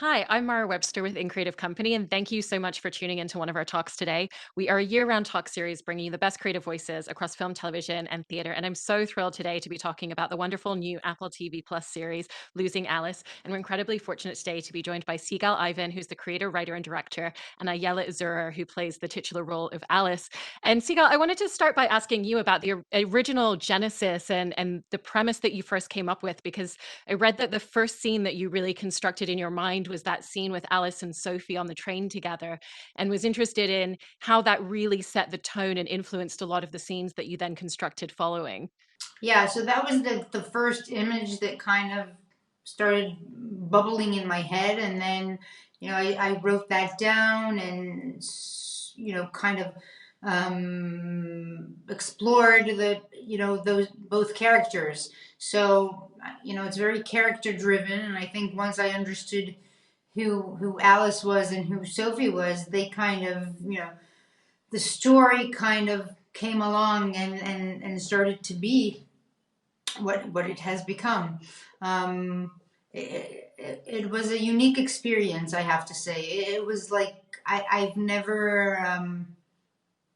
Hi, I'm Mara Webster with In Creative Company, and thank you so much for tuning into one of our talks today. We are a year round talk series bringing you the best creative voices across film, television, and theater. And I'm so thrilled today to be talking about the wonderful new Apple TV Plus series, Losing Alice. And we're incredibly fortunate today to be joined by Sigal Avin, who's the creator, writer, and director, and Ayelet Zurer, who plays the titular role of Alice. And Sigal, I wanted to start by asking you about the original genesis and the premise that you first came up with, because I read that the first scene that you really constructed in your mind was that scene with Alice and Sophie on the train together, and was interested in how that really set the tone and influenced a lot of the scenes that you then constructed following. Yeah, so that was the first image that kind of started bubbling in my head, and then I wrote that down and kind of explored those both characters. So it's very character driven, and I think once I understood who Alice was and who Sophie was, they kind of the story kind of came along and started to be what it has become. It was a unique experience, I have to say. It was like I've never.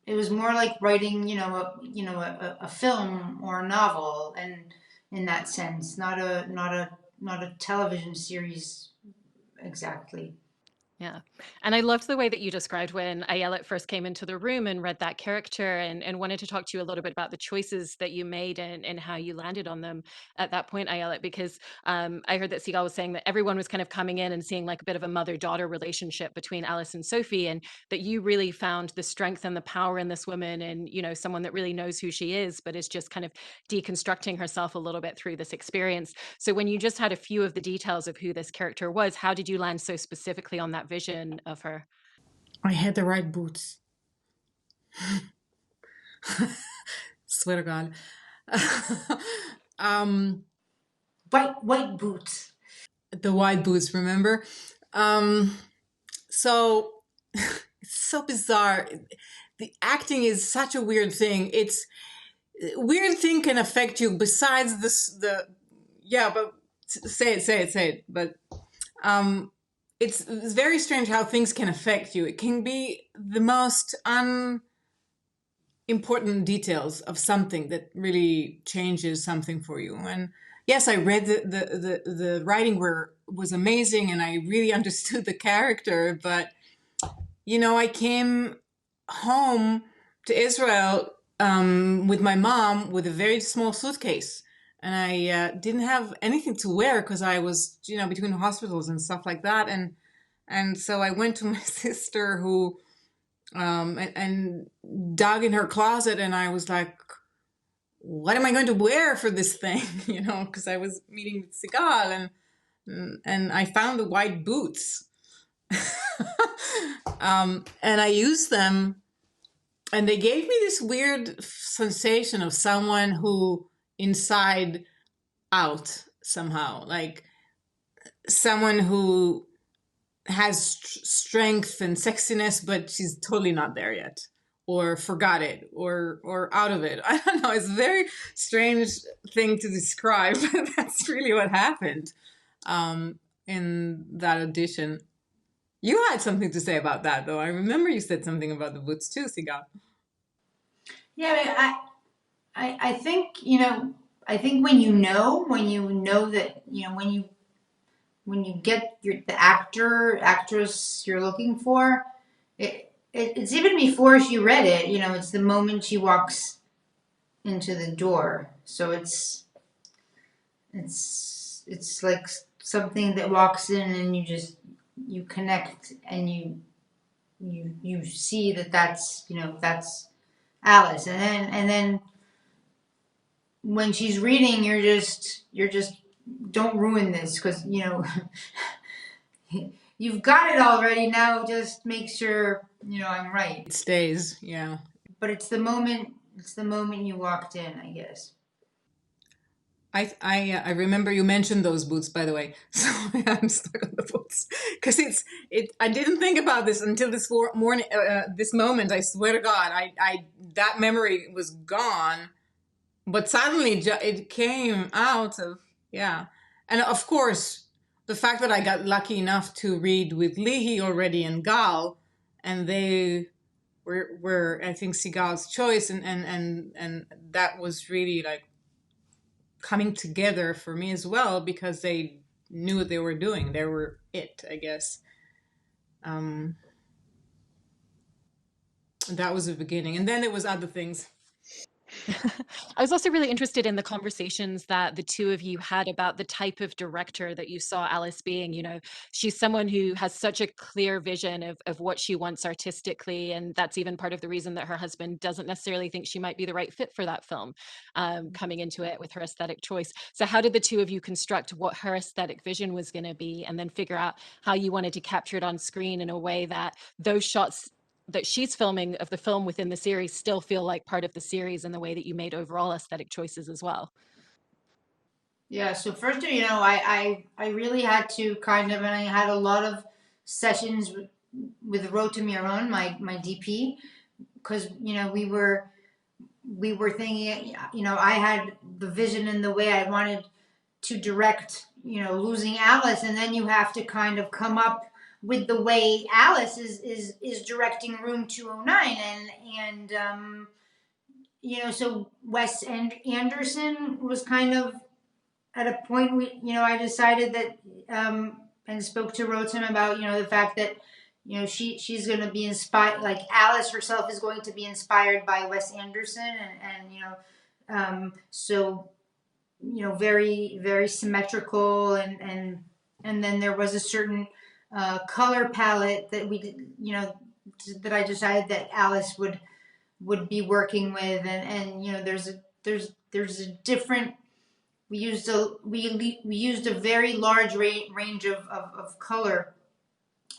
It was more like writing, a film or a novel, and in that sense, not a television series exactly. Yeah. And I loved the way that you described when Ayelet first came into the room and read that character, and wanted to talk to you a little bit about the choices that you made and how you landed on them at that point, Ayelet, because I heard that Sigal was saying that everyone was kind of coming in and seeing like a bit of a mother-daughter relationship between Alice and Sophie, and that you really found the strength and the power in this woman, and, someone that really knows who she is, but is just kind of deconstructing herself a little bit through this experience. So when you just had a few of the details of who this character was, how did you land so specifically on that vision of her? I had the right boots. Swear to God. um, White boots. the white boots, remember? Um, so it's so bizarre. The acting is such a weird thing. It's weird thing can affect you besides this yeah, but say it. But um it's very strange how things can affect you. It can be the most important details of something that really changes something for you. And yes, I read the writing was amazing, and I really understood the character. But I came home to Israel with my mom with a very small suitcase, and I didn't have anything to wear because I was between hospitals and stuff like that. And so I went to my sister who and dug in her closet, and I was like, what am I going to wear for this thing? Because I was meeting with Sigal, and I found the white boots. And I used them, and they gave me this weird sensation of someone who inside out somehow, like someone who has strength and sexiness, but she's totally not there yet, or forgot it, or out of it. I don't know. It's a very strange thing to describe, but that's really what happened in that audition. You had something to say about that, though. I remember you said something about the boots too, Sigal. Yeah, I think I think when you know that when you get the actress you're looking for, it's even before she read it. It's the moment she walks into the door. So it's like something that walks in, and you connect, and you see that that's Alice, and then when she's reading, you're just don't ruin this, because you've got it already. Now just make sure I'm right. It stays, yeah. But it's the moment you walked in, I guess. I remember you mentioned those boots, by the way. So I'm stuck on the boots because I didn't think about this until this morning, this moment. I swear to God, I that memory was gone, but suddenly it came out of, yeah. And of course, the fact that I got lucky enough to read with Leahy already and Gal, and they were I think Sigal's choice, and that was really like coming together for me as well, because they knew what they were doing. They were it, I guess. Um, that was the beginning, and then there was other things. I was also really interested in the conversations that the two of you had about the type of director that you saw Alice being. You know, she's someone who has such a clear vision of what she wants artistically. And that's even part of the reason that her husband doesn't necessarily think she might be the right fit for that film, coming into it with her aesthetic choice. So, how did the two of you construct what her aesthetic vision was going to be and then figure out how you wanted to capture it on screen in a way that those shots that she's filming of the film within the series still feel like part of the series in the way that you made overall aesthetic choices as well? Yeah, so first, I really had to kind of, and I had a lot of sessions with Rotamiron, my DP, because we were thinking, I had the vision and the way I wanted to direct, losing Alice, and then you have to kind of come up with the way Alice is directing Room 209, and so Wes Anderson was kind of at a point I decided that, and spoke to Rotem about the fact that she's going to be inspired, like Alice herself is going to be inspired by Wes Anderson, so very very symmetrical, and then there was a certain color palette that we did, that I decided that Alice would be working with, and there's a different, we used a very large range of color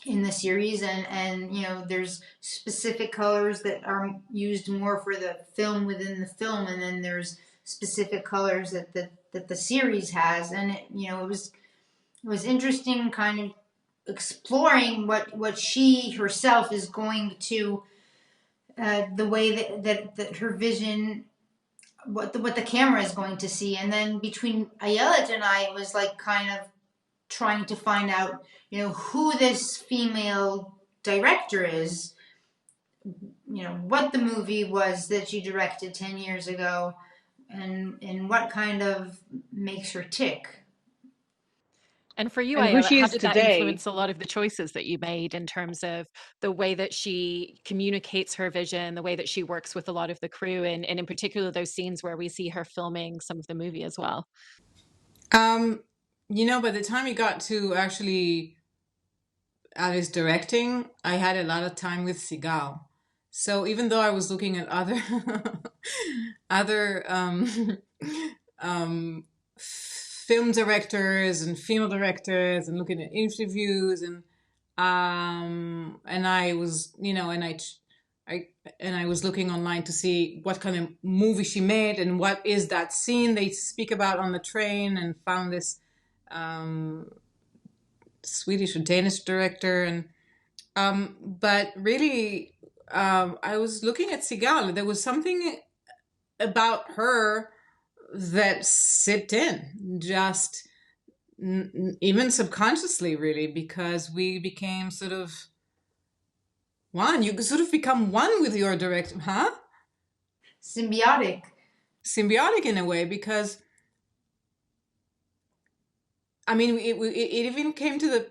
in the series, and there's specific colors that are used more for the film within the film, and then there's specific colors that the series has, and it was interesting kind of exploring what she herself is going to, the way that her vision, what the camera is going to see. And then between Ayelet and I, it was like kind of trying to find out, who this female director is, what the movie was that she directed 10 years ago, and what kind of makes her tick. And for you, And who Ayala, she how is did that today. influence a lot of the choices that you made in terms of the way that she communicates her vision, the way that she works with a lot of the crew, and in particular, those scenes where we see her filming some of the movie as well? Um, by the time we got to actually Alice directing, I had a lot of time with Sigal. So even though I was looking at other other film directors and female directors and looking at interviews, and I was I and I was looking online to see what kind of movie she made and what is that scene they speak about on the train, and found this um, Swedish or Danish director, and but really, I was looking at Sigal. There was something about her that sipped in, just even subconsciously, really, because we became sort of one. You sort of become one with your director, huh? Symbiotic. Symbiotic in a way, because I mean, it even came to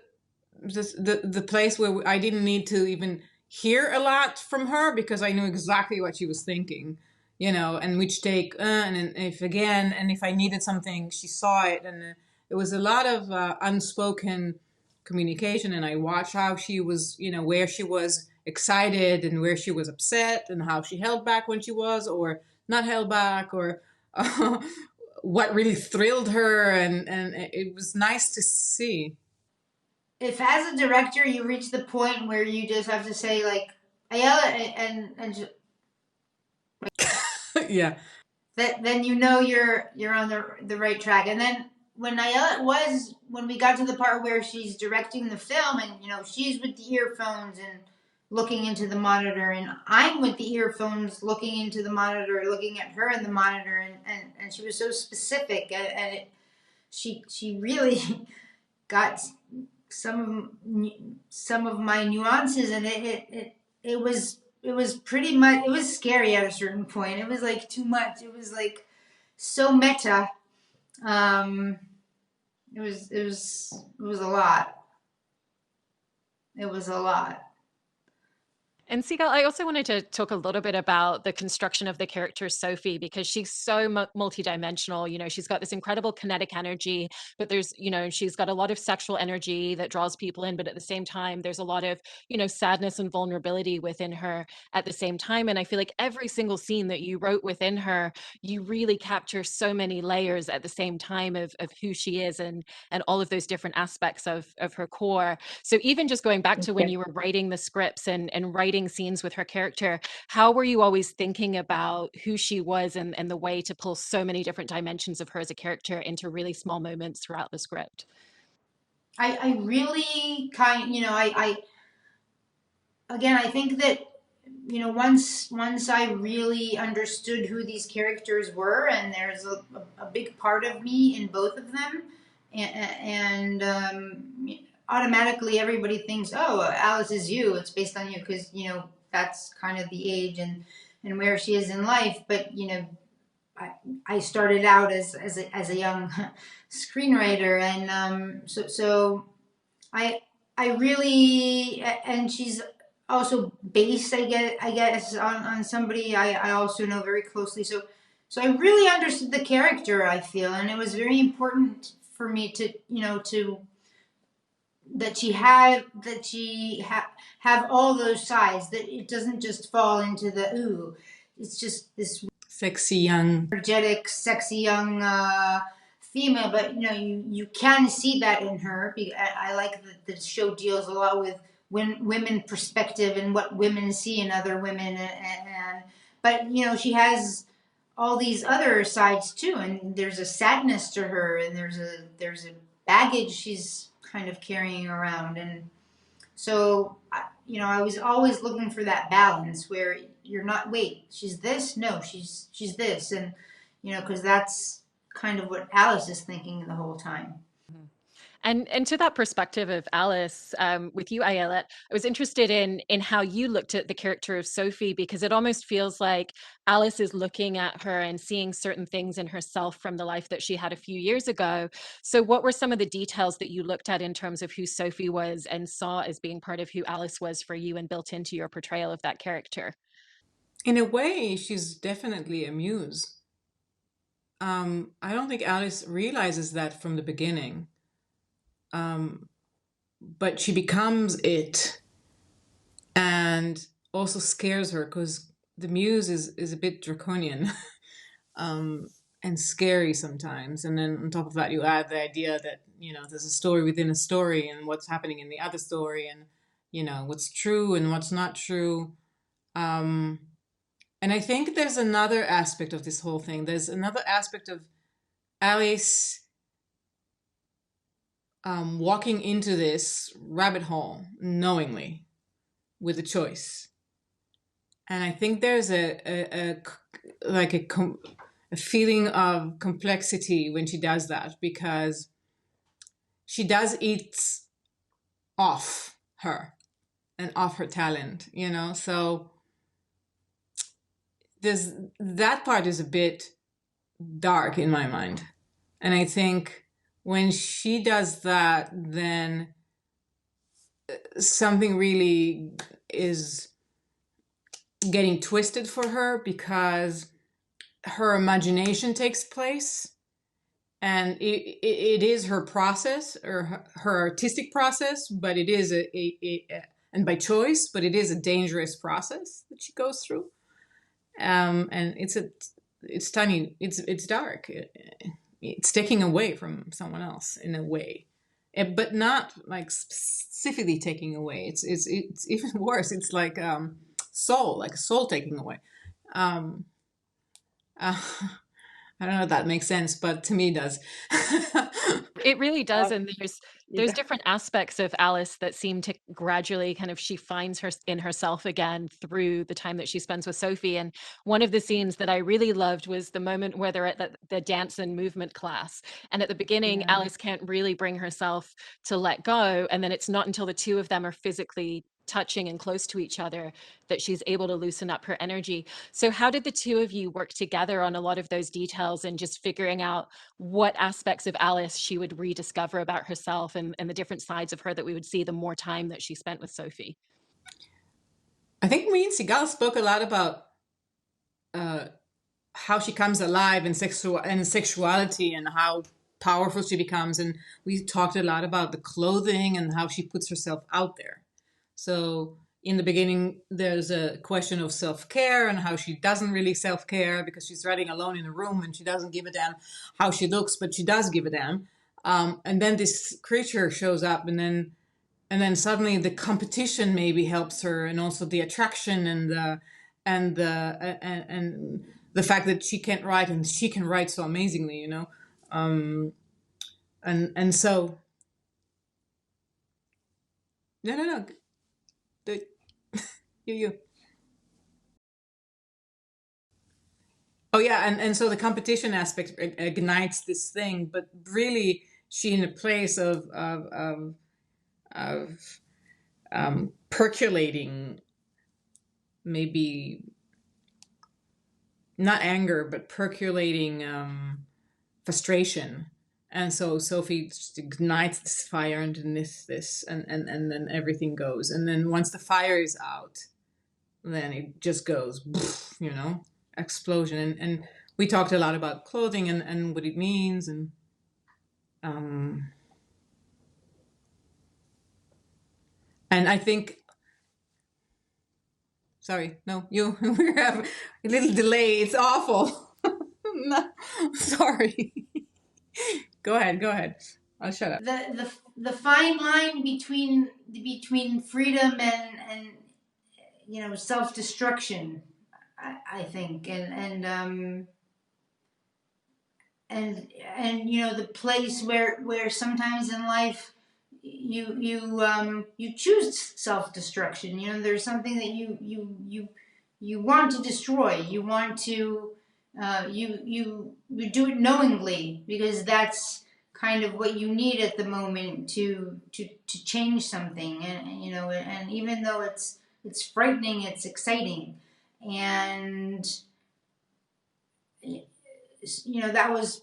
the place where I didn't need to even hear a lot from her, because I knew exactly what she was thinking, and which take, and if again, and if I needed something, she saw it, and it was a lot of unspoken communication, and I watched how she was, where she was excited and where she was upset, and how she held back when she was, or not held back, or what really thrilled her, and it was nice to see. If as a director you reach the point where you just have to say like Ayala, and Yeah. that, then you're on the right track. And then when we got to the part where she's directing the film, and she's with the earphones and looking into the monitor, and I'm with the earphones looking into the monitor, looking at her in the monitor, and she was so specific, and she really got some of my nuances, and it was pretty much, it was scary at a certain point. It was like too much. It was like so meta. Um, it was a lot. It was a lot. And Sigal, I also wanted to talk a little bit about the construction of the character Sophie, because she's so multidimensional. You know, she's got this incredible kinetic energy, but there's, you know, she's got a lot of sexual energy that draws people in, but at the same time, there's a lot of, you know, sadness and vulnerability within her at the same time. And I feel like every single scene that you wrote within her, you really capture so many layers at the same time of who she is and all of those different aspects of her core. So even just going back to when you were writing the scripts and writing scenes with her character, how were you always thinking about who she was and the way to pull so many different dimensions of her as a character into really small moments throughout the script? I really you know, again, I think that, you know, once I really understood who these characters were, and there's a big part of me in both of them, and automatically everybody thinks, oh, Alice is you. It's based on you because, you know, that's kind of the age and where she is in life. But you know, I started out as a young screenwriter, and so I I really, and she's also based, I guess on somebody I also know very closely. So I really understood the character, I feel, and it was very important for me to, you know, to that have all those sides, that it doesn't just fall into the ooh, it's just this Sexy young. energetic, sexy young female, but you know, you can see that in her. I like that the show deals a lot with women perspective and what women see in other women, and but you know, she has all these other sides too, and there's a sadness to her, and there's a baggage she's kind of carrying around, and so, you know, I was always looking for that balance where you're not, wait, she's this? No, she's this. And, you know, because that's kind of what Alice is thinking the whole time. And to that perspective of Alice, with you, Ayelet, I was interested in how you looked at the character of Sophie, because it almost feels like Alice is looking at her and seeing certain things in herself from the life that she had a few years ago. So, what were some of the details that you looked at in terms of who Sophie was and saw as being part of who Alice was for you and built into your portrayal of that character? In a way, she's definitely a muse. I don't think Alice realizes that from the beginning. But she becomes it, and also scares her because the muse is a bit draconian and scary sometimes. And then on top of that, you add the idea that, you know, there's a story within a story and what's happening in the other story, and, you know, what's true and what's not true. And I think there's another aspect of this whole thing. There's another aspect of Alice walking into this rabbit hole knowingly with a choice. And I think there's a feeling of complexity when she does that, because she does eat off her and off her talent, you know. So there's that part is a bit dark in my mind. And I think when she does that, then something really is getting twisted for her, because her imagination takes place, and it is her process, or her artistic process, but it is and by choice, but it is a dangerous process that she goes through. And it's tiny, it's dark. It's taking away from someone else in a way, but not like specifically taking away. It's even worse. It's like like a soul taking away. Um, uh, I don't know if that makes sense, but to me it does. It really does, Uh, and you there's know, different aspects of Alice that seem to gradually kind of she finds her in herself again through the time that she spends with Sophie. And one of the scenes that I really loved was the moment where they're at the dance and movement class. And at the beginning, yeah. Alice can't really bring herself to let go. And then it's not until the two of them are physically touching and close to each other that she's able to loosen up her energy. So how did the two of you work together on a lot of those details and just figuring out what aspects of Alice she would rediscover about herself, and the different sides of her that we would see the more time that she spent with Sophie? I think me and Sigal spoke a lot about uh, how she comes alive in sexuality and how powerful she becomes, and we talked a lot about the clothing and how she puts herself out there. So in the beginning, there's a question of self-care and how she doesn't really self-care because she's writing alone in a room and she doesn't give a damn how she looks, but she does give a damn. And then this creature shows up, and then suddenly the competition maybe helps her, and also the attraction and the fact that she can't write and she can write so amazingly, and so no, do- you. Oh yeah, and so the competition aspect ignites this thing, but really she in a place of percolating, maybe not anger, but percolating frustration. And so Sophie just ignites this fire, and then and then everything goes. And then once the fire is out, then it just goes, explosion. And we talked a lot about clothing and what it means, um, and I think, sorry, no, you we have a little delay. It's awful. No, sorry. Go ahead. I'll shut up. The fine line between freedom and self destruction, I think, and the place where sometimes in life you choose self destruction. There's something that you want to destroy. You want to you do it knowingly because that's kind of what you need at the moment to change something. And even though it's frightening, it's exciting. And that was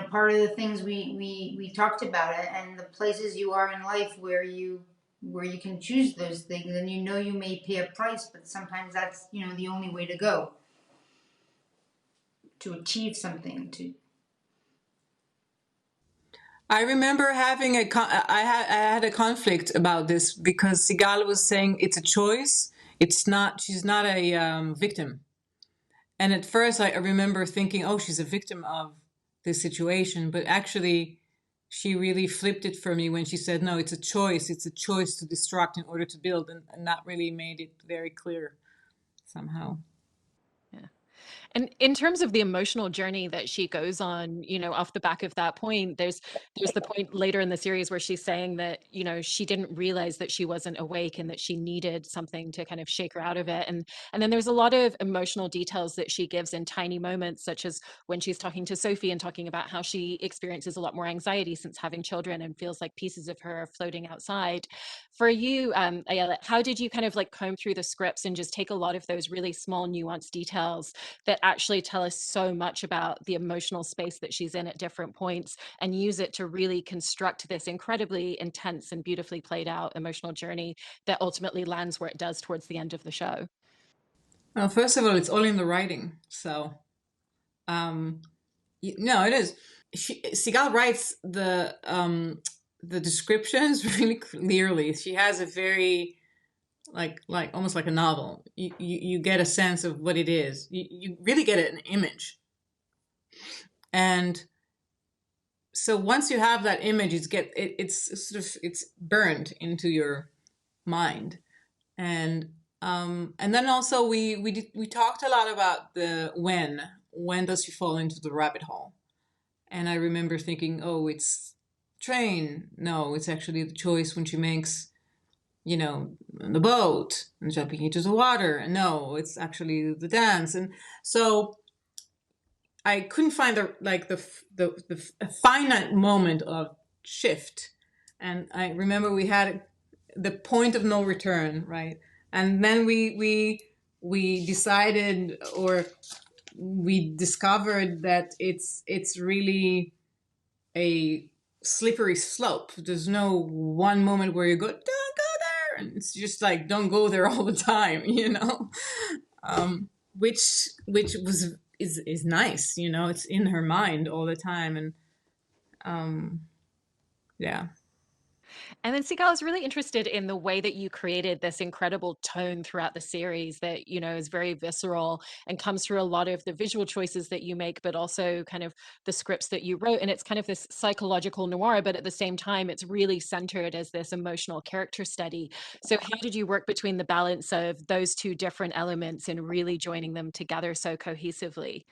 part of the things we talked about it, and the places you are in life where you can choose those things, and you may pay a price, but sometimes that's the only way to go to achieve something. To I remember having I had a conflict about this because Sigal was saying it's a choice. It's not. She's not a victim. And at first, I remember thinking, "Oh, she's a victim of this situation." But actually, she really flipped it for me when she said, "No, it's a choice. It's a choice to destruct in order to build," and that really made it very clear somehow. Yeah. And in terms of the emotional journey that she goes on, off the back of that point, there's the point later in the series where she's saying that, she didn't realize that she wasn't awake and that she needed something to kind of shake her out of it. And then there's a lot of emotional details that she gives in tiny moments, such as when she's talking to Sophie and talking about how she experiences a lot more anxiety since having children and feels like pieces of her are floating outside. For you, Ayelet, how did you kind of like comb through the scripts and just take a lot of those really small nuanced details that actually tell us so much about the emotional space that she's in at different points and use it to really construct this incredibly intense and beautifully played out emotional journey that ultimately lands where it does towards the end of the show? Well, first of all, it's all in the writing. So, um, no, it is. Sigal writes the descriptions really clearly. She has a very like almost like a novel. You get a sense of what it is. You really get an image, and so once you have that image, it's sort of it's burned into your mind, and then also we talked a lot about the when. when does she fall into the rabbit hole? And I remember thinking, oh, it's train. No, it's actually the choice when she makes, the boat and jumping into the water. And no, it's actually the dance. And so I couldn't find the finite moment of shift. And I remember we had the point of no return, right? And then we decided, or we discovered that it's really a slippery slope. There's no one moment where you go, don't go there, and it's just like, don't go there all the time, which is nice, it's in her mind all the time. And yeah. And then Sigal, I was really interested in the way that you created this incredible tone throughout the series that, is very visceral and comes through a lot of the visual choices that you make, but also kind of the scripts that you wrote. And it's kind of this psychological noir, but at the same time, it's really centered as this emotional character study. So how did you work between the balance of those two different elements and really joining them together so cohesively?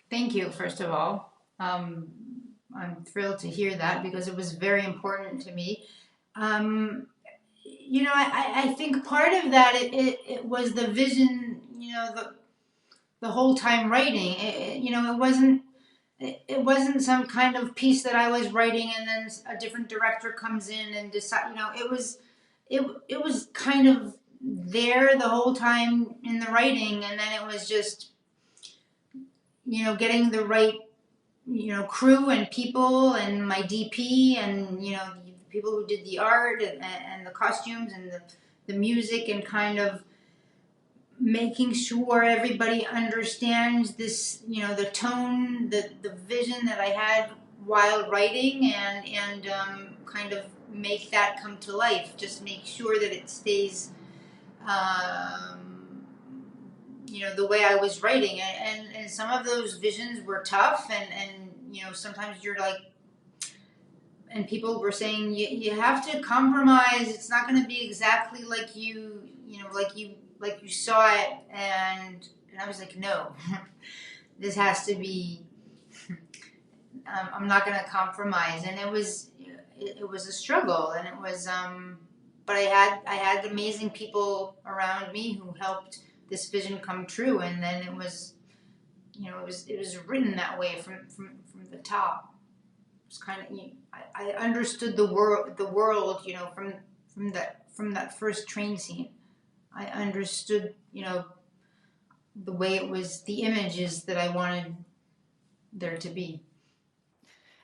Thank you, first of all. I'm thrilled to hear that because it was very important to me. I think part of that it was the vision. The whole time writing. It wasn't some kind of piece that I was writing and then a different director comes in and decide. It was kind of there the whole time in the writing, and then it was just getting the right crew and people and my DP and the people who did the art and the costumes and the music, and kind of making sure everybody understands this, the tone, the vision that I had while writing, and kind of make that come to life. Just make sure that it stays, the way I was writing. And some of those visions were tough, and sometimes you're like, and people were saying you have to compromise. It's not going to be exactly like you saw it, and I was like, no, this has to be. I'm not going to compromise, and it was a struggle, and it was but I had amazing people around me who helped this vision come true, and then it was written that way from the top. It's kind of, I understood the world, from that first train scene. I understood, the way it was, the images that I wanted there to be.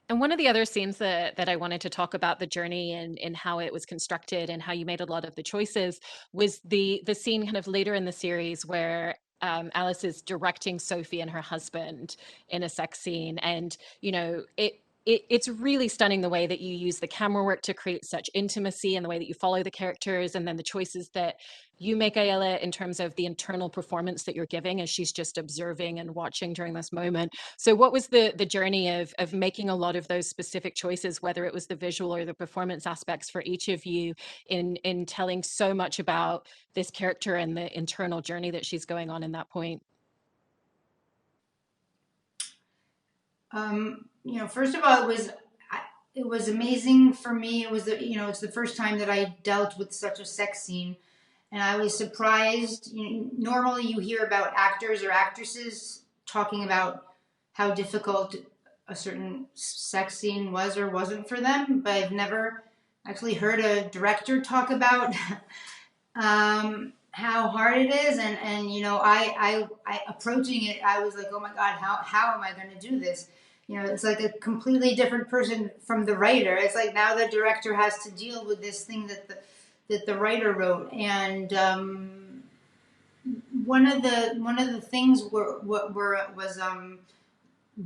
And one of the other scenes that I wanted to talk about the journey and how it was constructed and how you made a lot of the choices was the scene kind of later in the series where Alice is directing Sophie and her husband in a sex scene, and it's really stunning the way that you use the camera work to create such intimacy and the way that you follow the characters, and then the choices that you make, Ayala, in terms of the internal performance that you're giving as she's just observing and watching during this moment. So what was the journey of making a lot of those specific choices, whether it was the visual or the performance aspects for each of you, in telling so much about this character and the internal journey that she's going on in that point? First of all, it was amazing for me. It was it's the first time that I dealt with such a sex scene, and I was surprised. Normally, you hear about actors or actresses talking about how difficult a certain sex scene was or wasn't for them, but I've never actually heard a director talk about how hard it is. And I approaching it, I was like, oh my god, how am I going to do this? It's like a completely different person from the writer. It's like now the director has to deal with this thing that the writer wrote. And one of the things was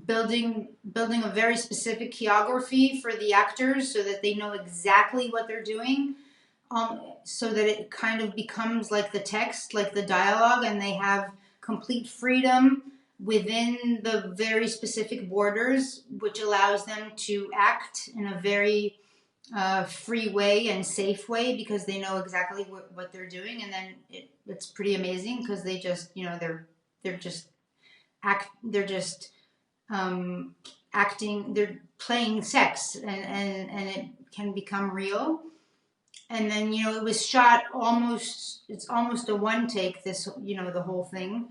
building a very specific choreography for the actors so that they know exactly what they're doing, so that it kind of becomes like the text, like the dialogue, and they have complete freedom within the very specific borders, which allows them to act in a very free way and safe way because they know exactly what they're doing. And then it's pretty amazing because they just they're just they're just acting, they're playing sex, and it can become real. And then, it was shot almost, it's almost a one take, this, the whole thing.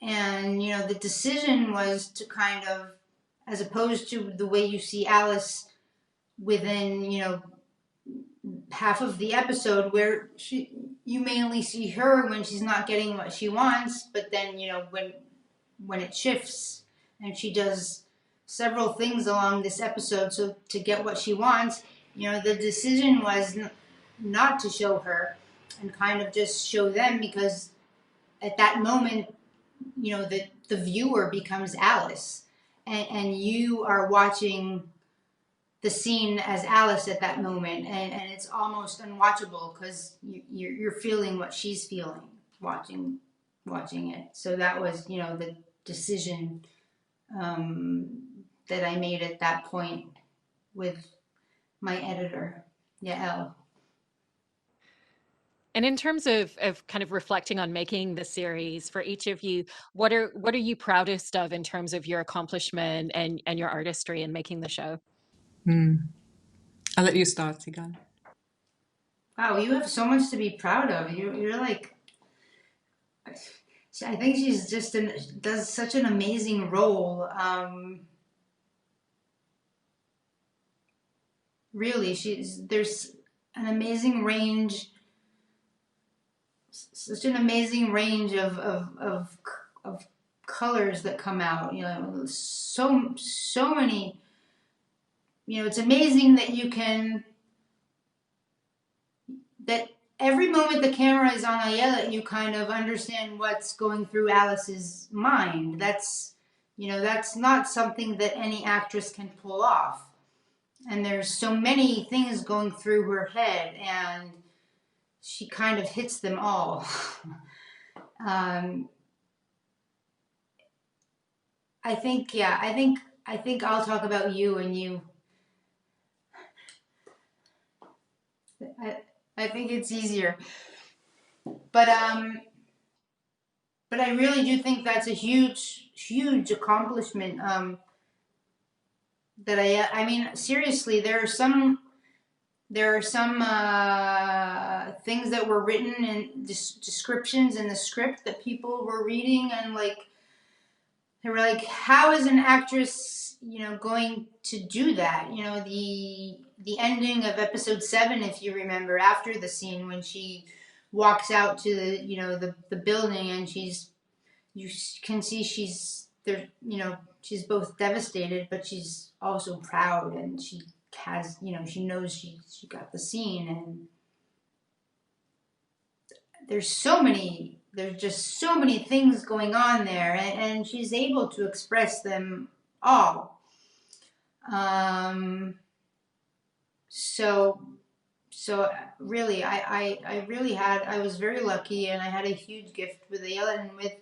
And, the decision was to kind of, as opposed to the way you see Alice within, half of the episode, where you mainly see her when she's not getting what she wants, but then, when it shifts and she does several things along this episode so to get what she wants, the decision was not to show her and kind of just show them, because at that moment, the viewer becomes Alice, and you are watching the scene as Alice at that moment, and it's almost unwatchable because you're feeling what she's feeling watching it. So that was, the decision that I made at that point with my editor, Yael. And in terms of kind of reflecting on making the series, for each of you, what are you proudest of in terms of your accomplishment and your artistry in making the show? I'll let you start, Sigal. Wow, you have so much to be proud of. You're like, I think she's just does such an amazing role. Really, there's an amazing range, such an amazing range of colors that come out. So many. It's amazing that that every moment the camera is on Ayelet, you kind of understand what's going through Alice's mind. That's not something that any actress can pull off. And there's so many things going through her head, and she kind of hits them all. I think I'll talk about you, and you. I think it's easier, but I really do think that's a huge accomplishment. That I mean, seriously, there are some things that were written in descriptions in the script that people were reading, and they were like, how is an actress, going to do that? The ending of episode 7, if you remember, after the scene when she walks out to the building, and you can see she's there, she's both devastated, but she's also proud, and she has, she knows she got the scene, and there's just so many things going on there, and she's able to express them all. So really, I was very lucky, and I had a huge gift with Ayelet and with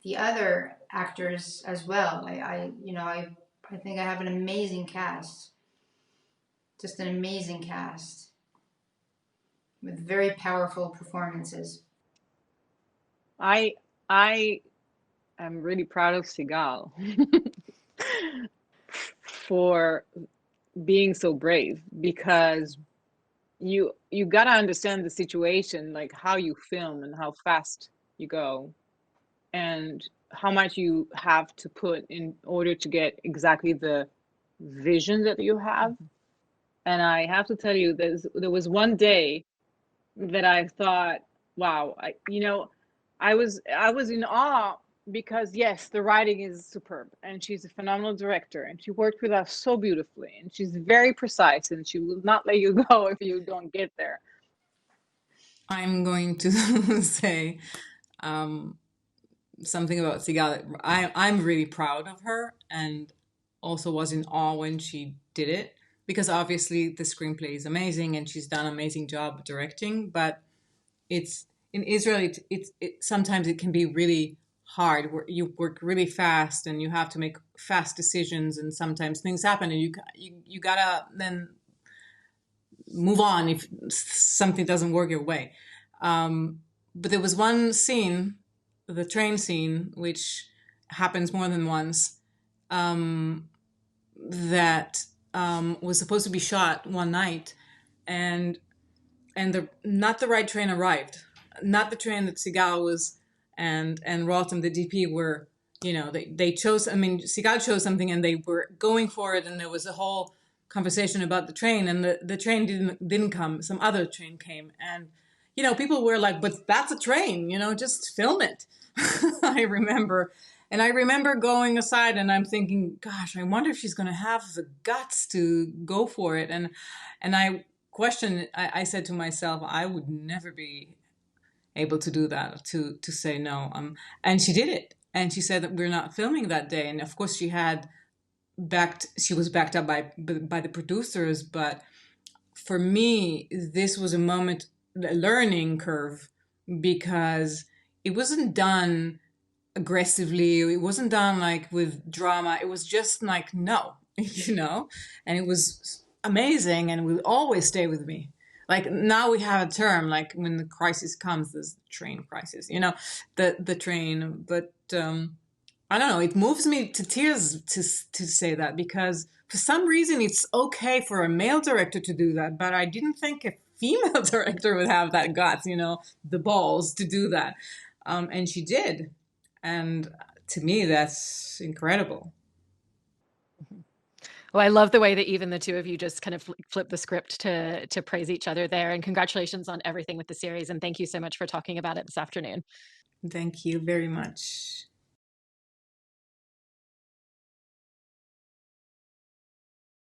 the other actors as well. I think I have an amazing cast, just an amazing cast with very powerful performances. I am really proud of Sigal for being so brave, because you gotta understand the situation, like how you film and how fast you go, and how much you have to put in order to get exactly the vision that you have. And I have to tell you, there was one day that I thought, wow, I was in awe, because yes, the writing is superb, and she's a phenomenal director, and she worked with us so beautifully, and she's very precise, and she will not let you go if you don't get there. I'm going to say something about Sigal. I'm really proud of her, and also was in awe when she did it, because obviously the screenplay is amazing and she's done an amazing job directing, but it's in Israel, sometimes it can be really hard. You work really fast and you have to make fast decisions, and sometimes things happen, and you gotta then move on if something doesn't work your way. But there was one scene, the train scene, which happens more than once, that was supposed to be shot one night, and not the right train arrived, not the train that Sigal was and Rotem, the DP, were. They chose. I mean, Sigal chose something, and they were going for it, and there was a whole conversation about the train, and the train didn't come. Some other train came, and people were like, "But that's a train, just film it." I remember. And I remember going aside and I'm thinking, gosh, I wonder if she's going to have the guts to go for it. And I said to myself, I would never be able to do that, to say no. And she did it. And she said that we're not filming that day. And of course she was backed up by the producers. But for me, this was a learning curve, because it wasn't done aggressively. It wasn't done like with drama. It was just like, no, and it was amazing and will always stay with me. Like now we have a term, like when the crisis comes, there's the train crisis, the train. But I don't know, it moves me to tears to say that, because for some reason it's okay for a male director to do that, but I didn't think a female director would have that guts, the balls to do that. And she did. And to me, that's incredible. Well, I love the way that even the two of you just kind of flip the script to praise each other there. And congratulations on everything with the series. And thank you so much for talking about it this afternoon. Thank you very much.